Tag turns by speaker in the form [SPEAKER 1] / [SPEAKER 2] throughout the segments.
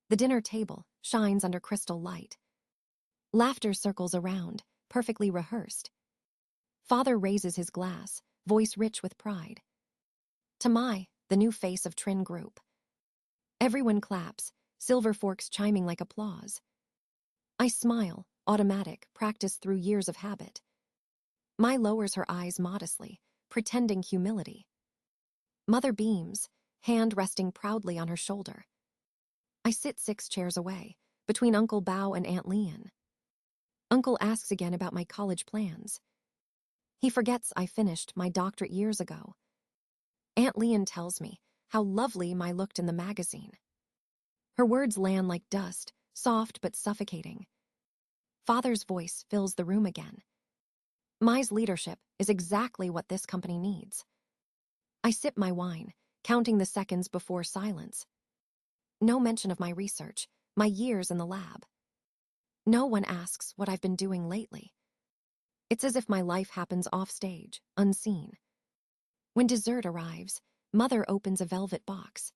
[SPEAKER 1] The dinner table shines under crystal light. Laughter circles around, perfectly rehearsed. Father raises his glass, voice rich with pride. To Mai, the new face of Trin Group. Everyone claps, silver forks chiming like applause. I smile, automatic, practiced through years of habit. Mai lowers her eyes modestly, pretending humility. Mother beams, hand resting proudly on her shoulder. I sit 6 chairs away, between Uncle Bao and Aunt Lian. Uncle asks again about my college plans. He forgets I finished my doctorate years ago. Aunt Lian tells me how lovely Mai looked in the magazine. Her words land like dust, soft but suffocating. Father's voice fills the room again. Mai's leadership is exactly what this company needs. I sip my wine, counting the seconds before silence. No mention of my research, my years in the lab. No one asks what I've been doing lately. It's as if my life happens offstage, unseen. When dessert arrives, Mother opens a velvet box.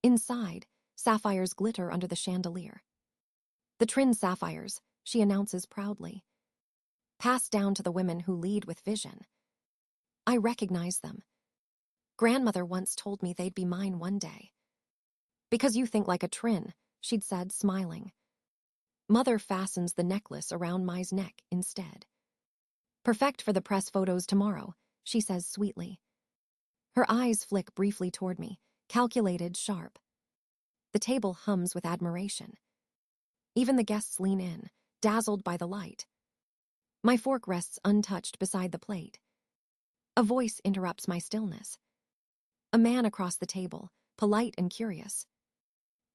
[SPEAKER 1] Inside, sapphires glitter under the chandelier. The Trin sapphires, she announces proudly. Passed down to the women who lead with vision. I recognize them. Grandmother once told me they'd be mine one day. Because you think like a Trin, she'd said, smiling. Mother fastens the necklace around Mai's neck instead. Perfect for the press photos tomorrow, she says sweetly. Her eyes flick briefly toward me, calculated, sharp. The table hums with admiration. Even the guests lean in, dazzled by the light. My fork rests untouched beside the plate. A voice interrupts my stillness. A man across the table, polite and curious.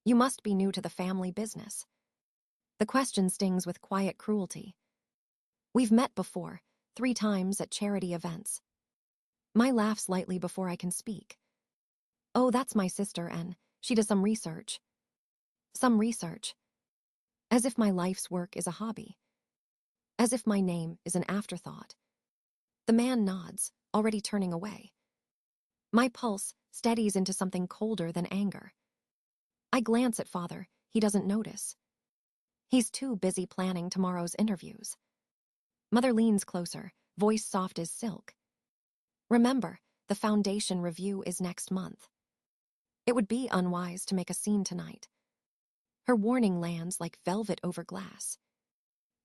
[SPEAKER 1] You must be new to the family business. The question stings with quiet cruelty. We've met before, 3 times at charity events. Mai laughs lightly before I can speak. Oh, that's my sister, and she does some research. Some research. As if my life's work is a hobby. As if my name is an afterthought. The man nods, already turning away. My pulse steadies into something colder than anger. I glance at Father, he doesn't notice. He's too busy planning tomorrow's interviews. Mother leans closer, voice soft as silk. Remember, the foundation review is next month. It would be unwise to make a scene tonight. Her warning lands like velvet over glass.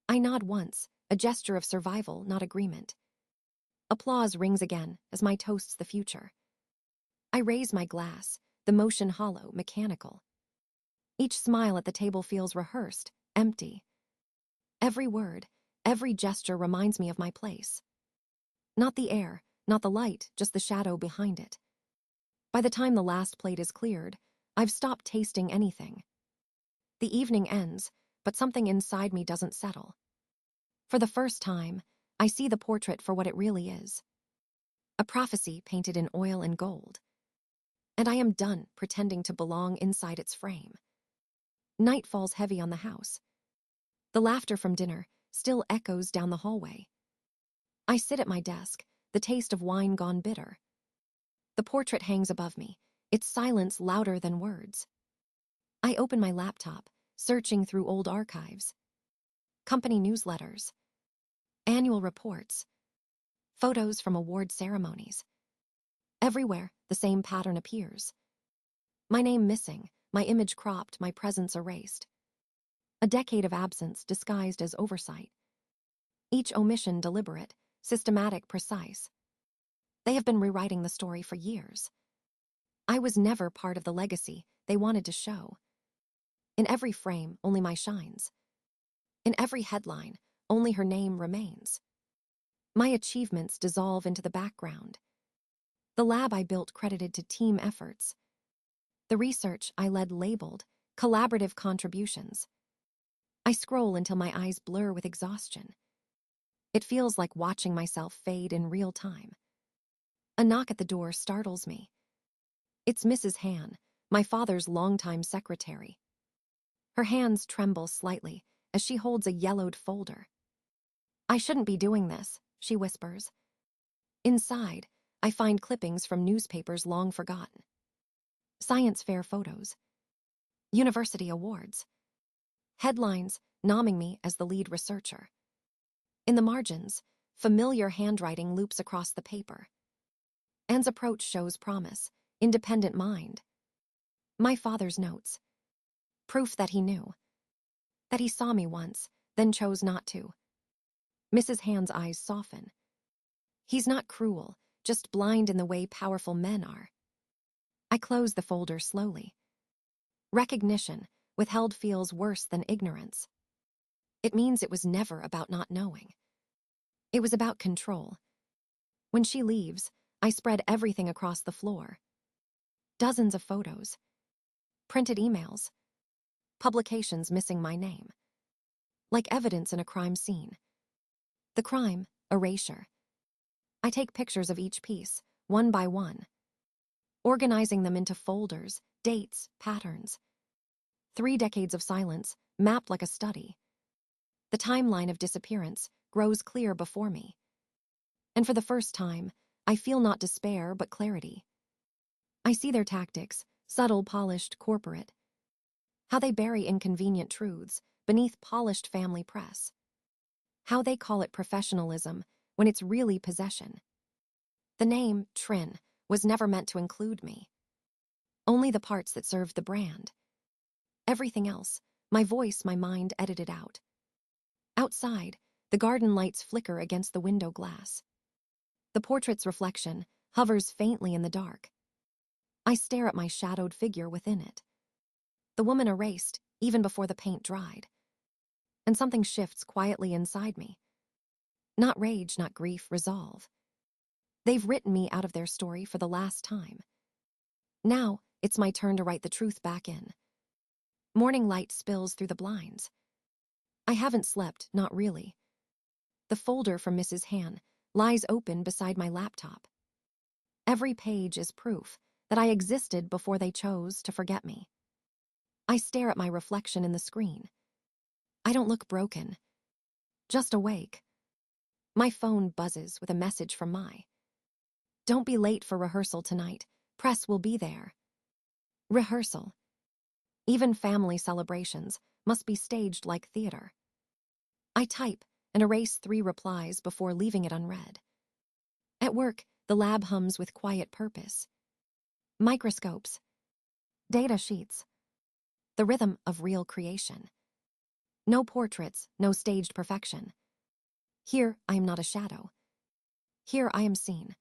[SPEAKER 1] I nod once, a gesture of survival, not agreement. Applause rings again as Mai toasts the future. I raise my glass, the motion hollow, mechanical. Each smile at the table feels rehearsed, empty. Every word, every gesture reminds me of my place. Not the air, not the light, just the shadow behind it. By the time the last plate is cleared, I've stopped tasting anything. The evening ends, but something inside me doesn't settle. For the first time, I see the portrait for what it really is. A prophecy painted in oil and gold. And I am done pretending to belong inside its frame. Night falls heavy on the house. The laughter from dinner still echoes down the hallway. I sit at my desk, the taste of wine gone bitter. The portrait hangs above me, its silence louder than words. I open my laptop, searching through old archives. Company newsletters. Annual reports. Photos from award ceremonies. Everywhere, the same pattern appears. My name missing, my image cropped, my presence erased. A decade of absence disguised as oversight. Each omission deliberate, systematic, precise. They have been rewriting the story for years. I was never part of the legacy they wanted to show. In every frame, only my shines. In every headline, only her name remains. My achievements dissolve into the background. The lab I built credited to team efforts. The research I led labeled collaborative contributions. I scroll until my eyes blur with exhaustion. It feels like watching myself fade in real time. A knock at the door startles me. It's Mrs. Han, my father's longtime secretary. Her hands tremble slightly as she holds a yellowed folder. I shouldn't be doing this, she whispers. Inside, I find clippings from newspapers long forgotten. Science fair photos. University awards. Headlines nomming me as the lead researcher. In the margins, familiar handwriting loops across the paper. Anne's approach shows promise, independent mind. My father's notes. Proof that he knew. That he saw me once, then chose not to. Mrs. Hand's eyes soften. He's not cruel, just blind in the way powerful men are. I close the folder slowly. Recognition, withheld, feels worse than ignorance. It means it was never about not knowing. It was about control. When she leaves, I spread everything across the floor. Dozens of photos. Printed emails. Publications missing my name. Like evidence in a crime scene. The crime, erasure. I take pictures of each piece, one by one, organizing them into folders, dates, patterns. 3 decades of silence, mapped like a study. The timeline of disappearance grows clear before me. And for the first time, I feel not despair but clarity. I see their tactics, subtle, polished, corporate. How they bury inconvenient truths beneath polished family press. How they call it professionalism when it's really possession. The name, Trin, was never meant to include me. Only the parts that served the brand. Everything else, my voice, my mind, edited out. Outside, the garden lights flicker against the window glass. The portrait's reflection hovers faintly in the dark. I stare at my shadowed figure within it. The woman erased even before the paint dried. And something shifts quietly inside me. Not rage, not grief, resolve. They've written me out of their story for the last time. Now, it's my turn to write the truth back in. Morning light spills through the blinds. I haven't slept, not really. The folder from Mrs. Han lies open beside my laptop. Every page is proof that I existed before they chose to forget me. I stare at my reflection in the screen. I don't look broken, just awake. My phone buzzes with a message from Mai. Don't be late for rehearsal tonight. Press will be there. Rehearsal. Even family celebrations must be staged like theater. I type and erase 3 replies before leaving it unread. At work, the lab hums with quiet purpose. Microscopes. Data sheets. The rhythm of real creation. No portraits, no staged perfection. Here, I am not a shadow. Here, I am seen.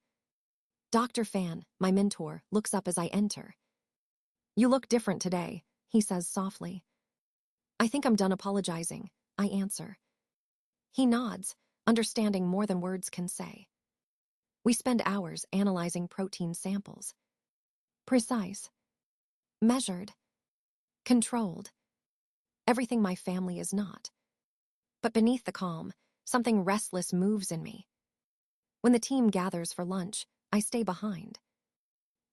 [SPEAKER 1] Dr. Fan, my mentor, looks up as I enter. You look different today, he says softly. I think I'm done apologizing, I answer. He nods, understanding more than words can say. We spend hours analyzing protein samples. Precise. Measured. Controlled. Everything my family is not. But beneath the calm, something restless moves in me. When the team gathers for lunch, I stay behind.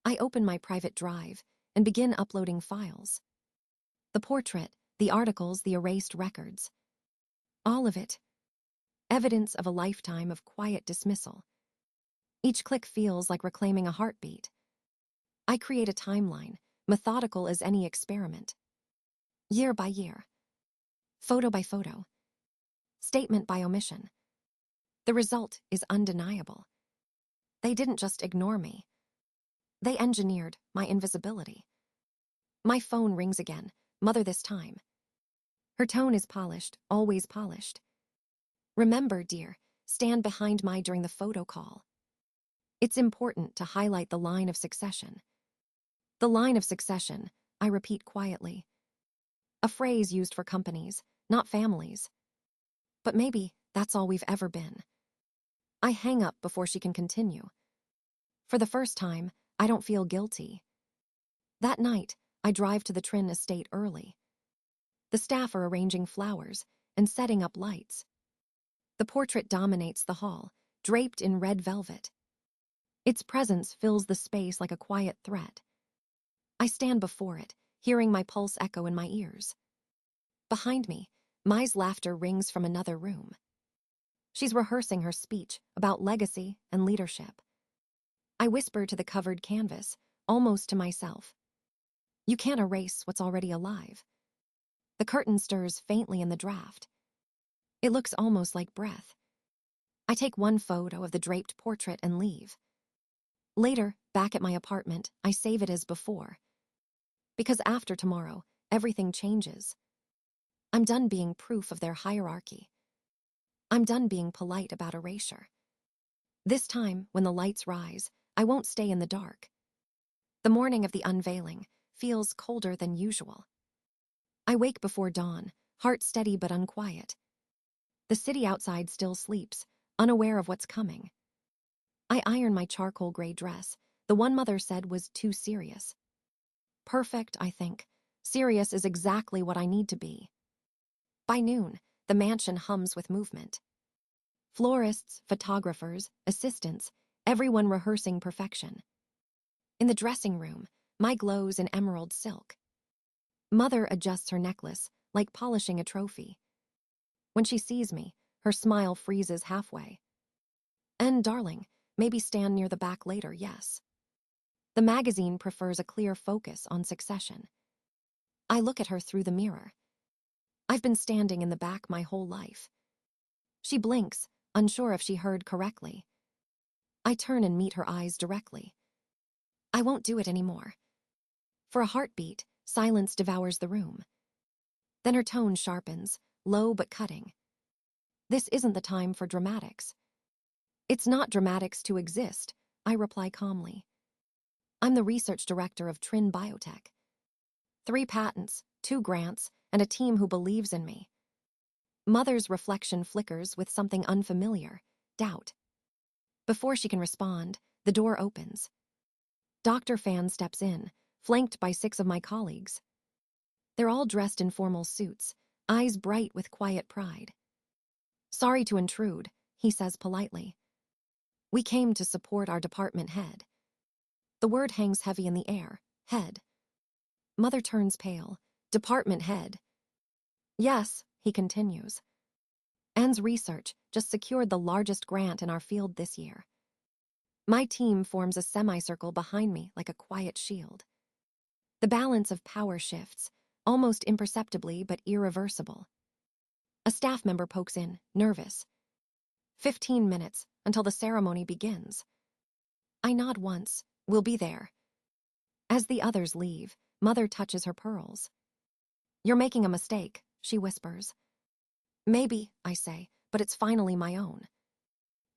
[SPEAKER 1] I open my private drive and begin uploading files. The portrait, the articles, the erased records. All of it. Evidence of a lifetime of quiet dismissal. Each click feels like reclaiming a heartbeat. I create a timeline, methodical as any experiment. Year by year. Photo by photo. Statement by omission. The result is undeniable. They didn't just ignore me. They engineered my invisibility. My phone rings again, mother this time. Her tone is polished, always polished. Remember, dear, stand behind my during the photo call. It's important to highlight the line of succession. The line of succession, I repeat quietly. A phrase used for companies, not families. But maybe that's all we've ever been. I hang up before she can continue. For the first time, I don't feel guilty. That night, I drive to the Trin estate early. The staff are arranging flowers and setting up lights. The portrait dominates the hall, draped in red velvet. Its presence fills the space like a quiet threat. I stand before it, hearing my pulse echo in my ears. Behind me, Mai's laughter rings from another room. She's rehearsing her speech about legacy and leadership. I whisper to the covered canvas, almost to myself. You can't erase what's already alive. The curtain stirs faintly in the draft. It looks almost like breath. I take one photo of the draped portrait and leave. Later, back at my apartment, I save it as before. Because after tomorrow, everything changes. I'm done being proof of their hierarchy. I'm done being polite about erasure. This time, when the lights rise, I won't stay in the dark. The morning of the unveiling feels colder than usual. I wake before dawn, heart steady but unquiet. The city outside still sleeps, unaware of what's coming. I iron my charcoal gray dress, the one mother said was too serious. Perfect, I think. Serious is exactly what I need to be. By noon, the mansion hums with movement. Florists, photographers, assistants, everyone rehearsing perfection. In the dressing room, my glows in emerald silk. Mother adjusts her necklace, like polishing a trophy. When she sees me, her smile freezes halfway. And, darling, maybe stand near the back later, yes. The magazine prefers a clear focus on succession. I look at her through the mirror. I've been standing in the back my whole life. She blinks, unsure if she heard correctly. I turn and meet her eyes directly. I won't do it anymore. For a heartbeat, silence devours the room. Then her tone sharpens, low but cutting. This isn't the time for dramatics. It's not dramatics to exist, I reply calmly. I'm the research director of Trin Biotech. 3 patents, 2 grants, and a team who believes in me. Mother's reflection flickers with something unfamiliar, doubt. Before she can respond, the door opens. Dr. Fan steps in, flanked by 6 of my colleagues. They're all dressed in formal suits, eyes bright with quiet pride. Sorry to intrude, he says politely. We came to support our department head. The word hangs heavy in the air, head. Mother turns pale. Department head. Yes, he continues. Anne's research just secured the largest grant in our field this year. My team forms a semicircle behind me like a quiet shield. The balance of power shifts, almost imperceptibly but irreversible. A staff member pokes in, nervous. 15 minutes until the ceremony begins. I nod once, we'll be there. As the others leave, Mother touches her pearls. You're making a mistake, she whispers. Maybe, I say, but it's finally my own.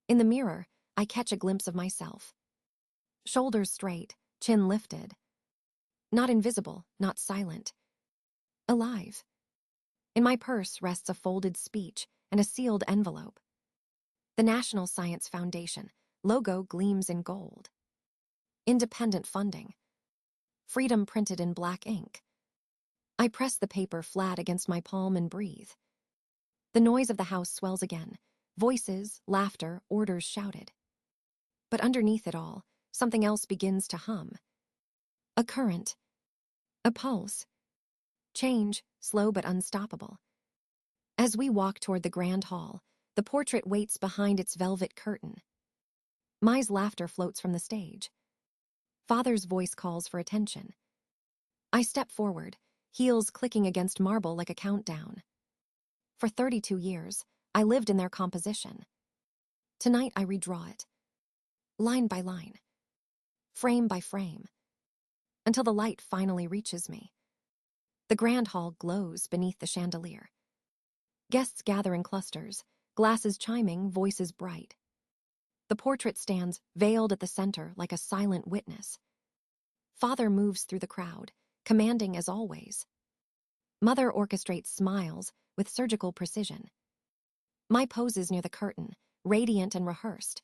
[SPEAKER 1] In the mirror, I catch a glimpse of myself. Shoulders straight, chin lifted. Not invisible, not silent. Alive. In my purse rests a folded speech and a sealed envelope. The National Science Foundation logo gleams in gold. Independent funding. Freedom printed in black ink. I press the paper flat against my palm and breathe. The noise of the house swells again. Voices, laughter, orders shouted. But underneath it all, something else begins to hum. A current. A pulse. Change, slow but unstoppable. As we walk toward the grand hall, the portrait waits behind its velvet curtain. Mai's laughter floats from the stage. Father's voice calls for attention. I step forward, heels clicking against marble like a countdown. For 32 years, I lived in their composition. Tonight I redraw it. Line by line. Frame by frame. Until the light finally reaches me. The grand hall glows beneath the chandelier. Guests gather in clusters, glasses chiming, voices bright. The portrait stands veiled at the center like a silent witness. Father moves through the crowd, commanding as always. Mother orchestrates smiles with surgical precision. My poses near the curtain, radiant and rehearsed.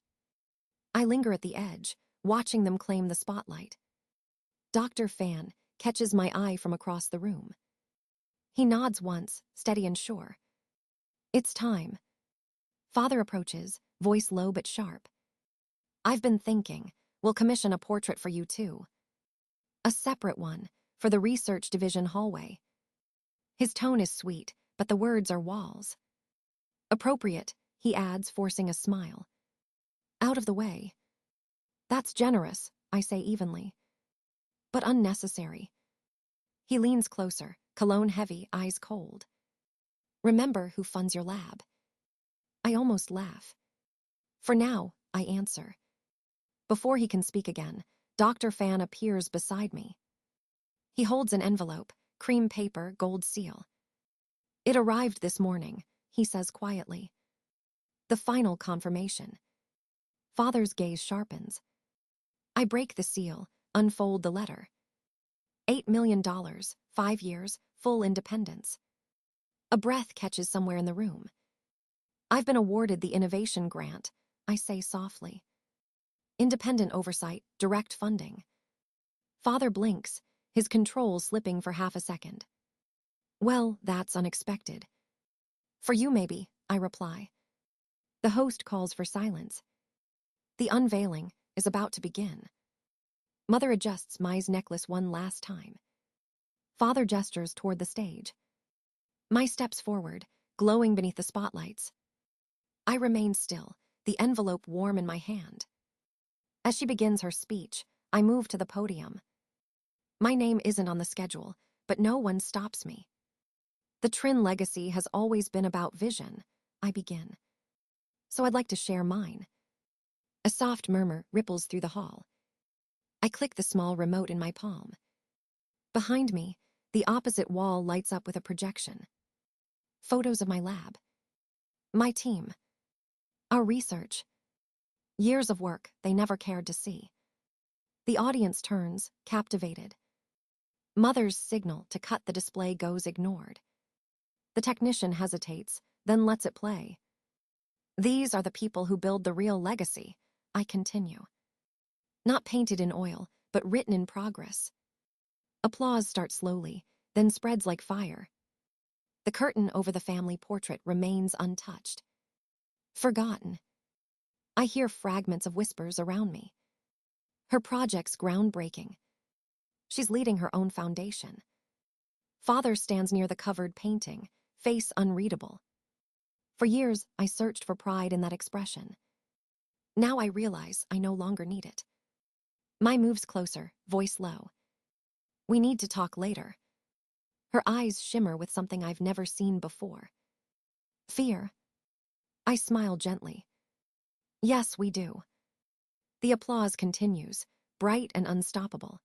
[SPEAKER 1] I linger at the edge, watching them claim the spotlight. Dr. Fan catches my eye from across the room. He nods once, steady and sure. It's time. Father approaches, voice low but sharp. I've been thinking, we'll commission a portrait for you too. A separate one, for the research division hallway. His tone is sweet, but the words are walls. Appropriate, he adds, forcing a smile. Out of the way. That's generous, I say evenly. But unnecessary. He leans closer, cologne heavy, eyes cold. Remember who funds your lab. I almost laugh. For now, I answer. Before he can speak again, Dr. Fan appears beside me. He holds an envelope, cream paper, gold seal. It arrived this morning, he says quietly. The final confirmation. Father's gaze sharpens. I break the seal, unfold the letter. $8 million, 5 years, full independence. A breath catches somewhere in the room. I've been awarded the innovation grant, I say softly. Independent oversight, direct funding. Father blinks, his control slipping for half a second. Well, that's unexpected. For you, maybe, I reply. The host calls for silence. The unveiling is about to begin. Mother adjusts Mai's necklace one last time. Father gestures toward the stage. Mai steps forward, glowing beneath the spotlights. I remain still, the envelope warm in my hand. As she begins her speech, I move to the podium. My name isn't on the schedule, but no one stops me. The Trin legacy has always been about vision, I begin. So I'd like to share mine. A soft murmur ripples through the hall. I click the small remote in my palm. Behind me, the opposite wall lights up with a projection. Photos of my lab. My team. Our research. Years of work they never cared to see. The audience turns, captivated. Mother's signal to cut the display goes ignored. The technician hesitates, then lets it play. These are the people who build the real legacy, I continue. Not painted in oil, but written in progress. Applause starts slowly, then spreads like fire. The curtain over the family portrait remains untouched. Forgotten. I hear fragments of whispers around me. Her project's groundbreaking. She's leading her own foundation. Father stands near the covered painting, face unreadable. For years, I searched for pride in that expression. Now I realize I no longer need it. Mai moves closer, voice low. We need to talk later. Her eyes shimmer with something I've never seen before. Fear. I smile gently. Yes, we do. The applause continues, bright and unstoppable.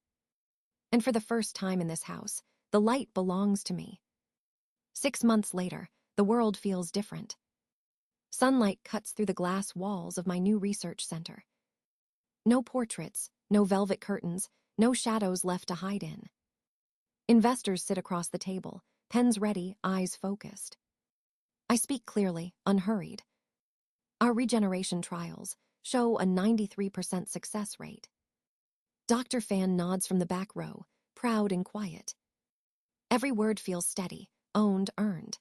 [SPEAKER 1] And for the first time in this house, the light belongs to me. 6 months later, the world feels different. Sunlight cuts through the glass walls of my new research center. No portraits, no velvet curtains, no shadows left to hide in. Investors sit across the table, pens ready, eyes focused. I speak clearly, unhurried. Our regeneration trials show a 93% success rate. Dr. Fan nods from the back row, proud and quiet. Every word feels steady, owned, earned.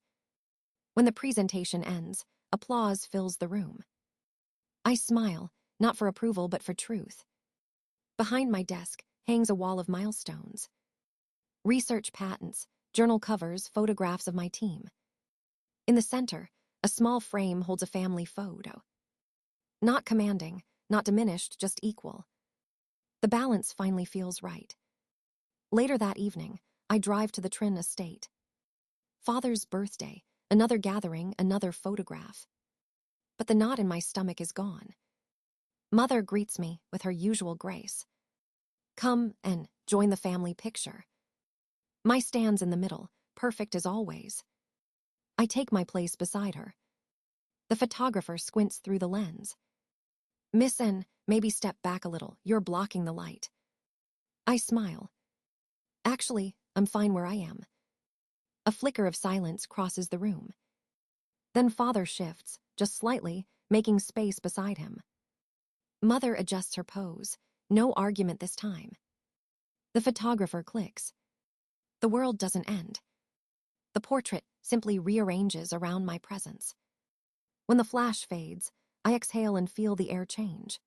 [SPEAKER 1] When the presentation ends, applause fills the room. I smile, not for approval but for truth. Behind my desk hangs a wall of milestones. Research patents, journal covers, photographs of my team. In the center, a small frame holds a family photo. Not commanding, not diminished, just equal. The balance finally feels right. Later that evening, I drive to the Trin estate. Father's birthday, another gathering, another photograph. But the knot in my stomach is gone. Mother greets me with her usual grace. Come and join the family picture. Mai stands in the middle, perfect as always. I take my place beside her. The photographer squints through the lens. Miss N, maybe step back a little, you're blocking the light. I smile. Actually, I'm fine where I am. A flicker of silence crosses the room. Then Father shifts, just slightly, making space beside him. Mother adjusts her pose, no argument this time. The photographer clicks. The world doesn't end. The portrait simply rearranges around my presence. When the flash fades, I exhale and feel the air change.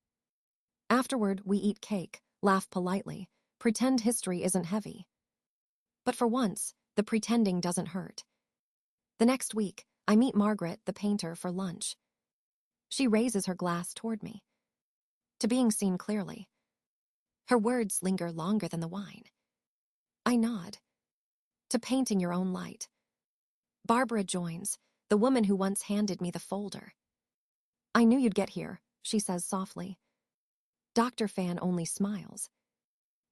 [SPEAKER 1] Afterward, we eat cake, laugh politely, pretend history isn't heavy. But for once, the pretending doesn't hurt. The next week, I meet Margaret, the painter, for lunch. She raises her glass toward me. To being seen clearly. Her words linger longer than the wine. I nod. to painting your own light. Barbara joins, the woman who once handed me the folder. I knew you'd get here, she says softly. Dr. Fan only smiles.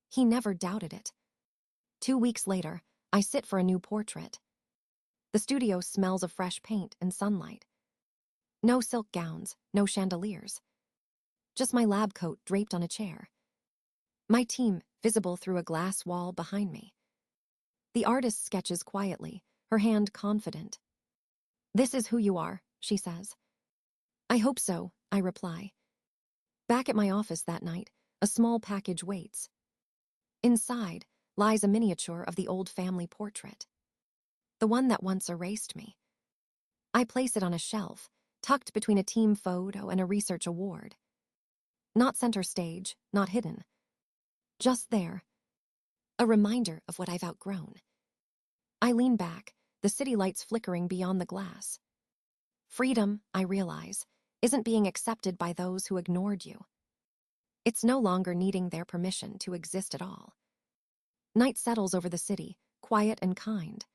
[SPEAKER 1] He never doubted it. 2 weeks later, I sit for a new portrait. The studio smells of fresh paint and sunlight. No silk gowns, no chandeliers. Just my lab coat draped on a chair. My team visible through a glass wall behind me. The artist sketches quietly, her hand confident. This is who you are, she says. I hope so, I reply. Back at my office that night, a small package waits. Inside lies a miniature of the old family portrait. The one that once erased me. I place it on a shelf, tucked between a team photo and a research award. Not center stage, not hidden. Just there. A reminder of what I've outgrown. I lean back, the city lights flickering beyond the glass. Freedom, I realize, isn't being accepted by those who ignored you. It's no longer needing their permission to exist at all. Night settles over the city, quiet and kind.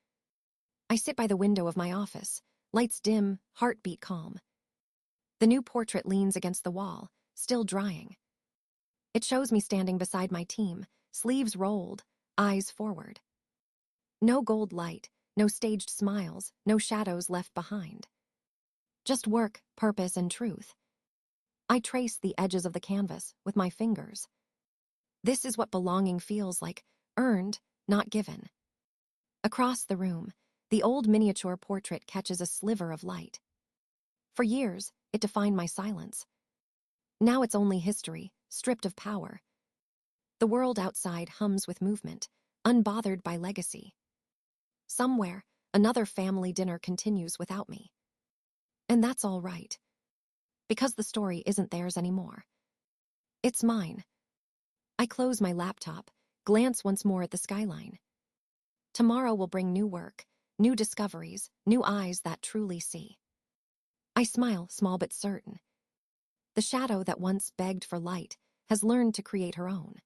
[SPEAKER 1] I sit by the window of my office, lights dim, heartbeat calm. The new portrait leans against the wall, still drying. It shows me standing beside my team, sleeves rolled, eyes forward. No gold light, no staged smiles, no shadows left behind. Just work, purpose, and truth. I trace the edges of the canvas with my fingers. This is what belonging feels like, earned, not given. Across the room, the old miniature portrait catches a sliver of light. For years, it defined my silence. Now it's only history, stripped of power. The world outside hums with movement, unbothered by legacy. Somewhere, another family dinner continues without me. And that's all right. Because the story isn't theirs anymore. It's mine. I close my laptop, glance once more at the skyline. Tomorrow will bring new work, new discoveries, new eyes that truly see. I smile, small but certain. The shadow that once begged for light has learned to create her own.